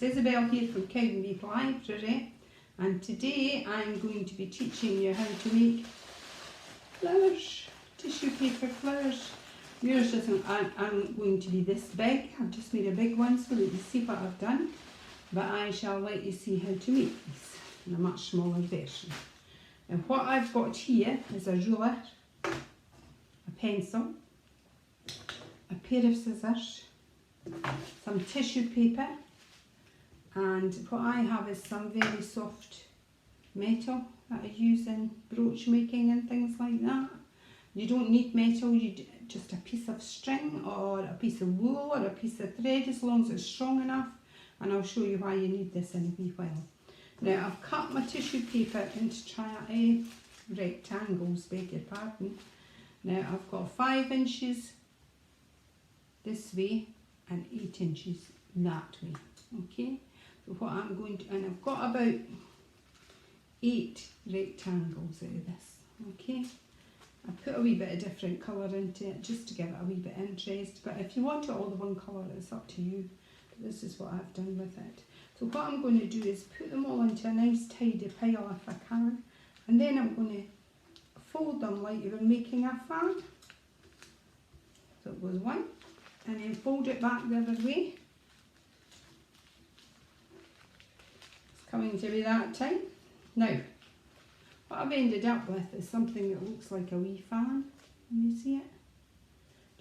It's Isobel here from Cowden Beef Library, and today I'm going to be teaching you how to make flowers, tissue paper flowers. Yours isn't I'm going to be this big. I've just made a big one so that you see what I've done, but I shall let you see how to make these in a much smaller version. And what I've got here is a ruler, a pencil, a pair of scissors, some tissue paper, and what I have is some very soft metal that I use in brooch making and things like that. You don't need metal, just a piece of string or a piece of wool or a piece of thread, as long as it's strong enough, and I'll show you why you need this in a wee while. Now I've cut my tissue paper into rectangles, beg your pardon. Now I've got 5 inches this way and 8 inches that way, okay? So what I'm going to, and I've got about 8 rectangles out of this, okay? I put a wee bit of different colour into it just to give it a wee bit of interest, but if you want it all the one colour, it's up to you. But this is what I've done with it. So what I'm going to do is put them all into a nice tidy pile if I can, and then I'm going to fold them like you were making a fan. So it goes one, and then fold it back the other way. It's coming to be that time. Now, what I've ended up with is something that looks like a wee fan. Can you see it?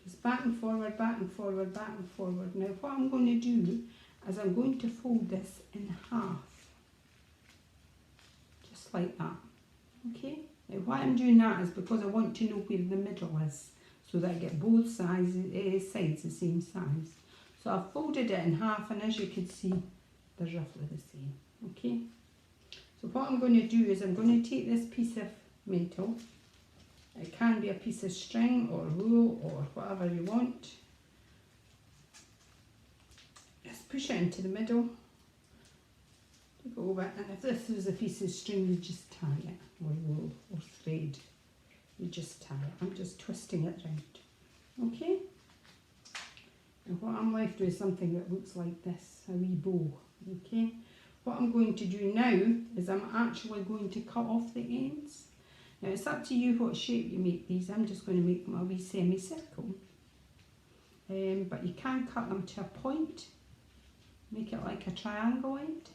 Just back and forward, back and forward, back and forward. Now what I'm going to do is I'm going to fold this in half. Just like that. Okay? Now why I'm doing that is because I want to know where the middle is, so that I get both sides the same size. So I've folded it in half, and as you can see, they're roughly the same. Okay? So what I'm going to do is I'm going to take this piece of metal. It can be a piece of string or wool or whatever you want. Just push it into the middle. Take it over, and if this was a piece of string, you just tie it, or wool or thread. You just tie it. I'm just twisting it round. Okay? And what I'm left with is something that looks like this, a wee bow. Okay? What I'm going to do now is I'm actually going to cut off the ends. Now it's up to you what shape you make these. I'm just going to make them a wee semicircle. But you can cut them to a point, make it like a triangle end,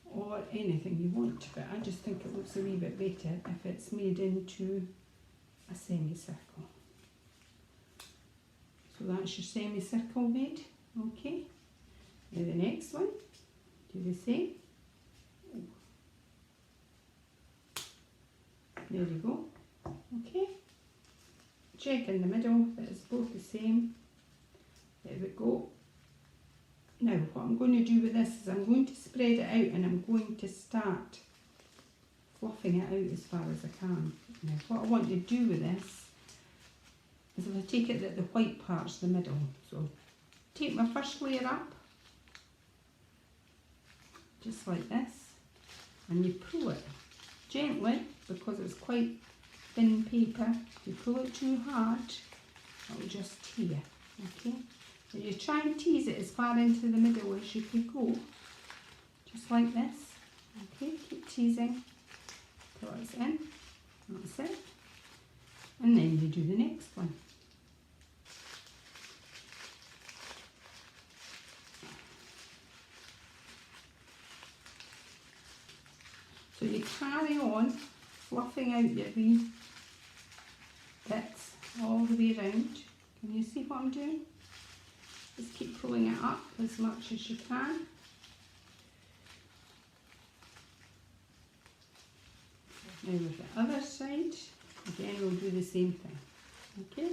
or anything you want. But I just think it looks a wee bit better if it's made into a semicircle. So that's your semicircle made. Okay. Now the next one. Do the same. There you go. Okay. Check in the middle that it's both the same. There we go. Now what I'm going to do with this is I'm going to spread it out, and I'm going to start fluffing it out as far as I can. Now what I want to do with this is if I take it that the white part's the middle. So take my first layer up, just like this, and you pull it gently because it's quite thin paper. If you pull it too hard, it'll just tear. Okay, so you try and tease it as far into the middle as you can go, just like this. Okay, keep teasing till it's in. That's it, and then you do the next one. So you carry on fluffing out your wee bits all the way around. Can you see what I'm doing? Just keep pulling it up as much as you can. Now with the other side, again we'll do the same thing. Okay?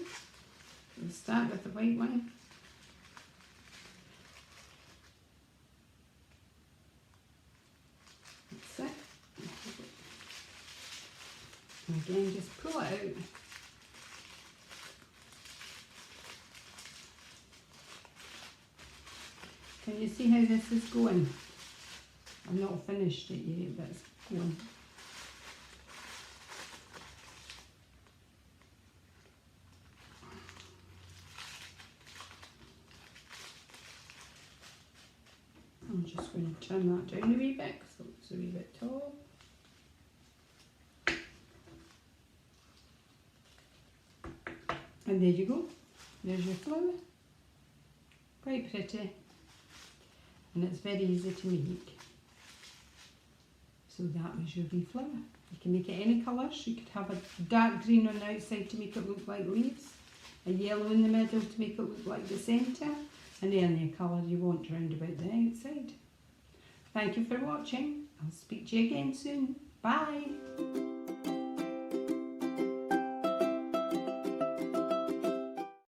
We'll start with the white one. That's it. And again, just pull it out. Can you see how this is going? I've not finished it yet, but it's going. just going to turn that down a wee bit because it looks a wee bit tall. And there you go, there's your flower. Quite pretty, and it's very easy to make. So that was your wee flower. You can make it any colours. You could have a dark green on the outside to make it look like leaves, a yellow in the middle to make it look like the centre, and any colour you want round about the outside. Thank you for watching. I'll speak to you again soon. Bye.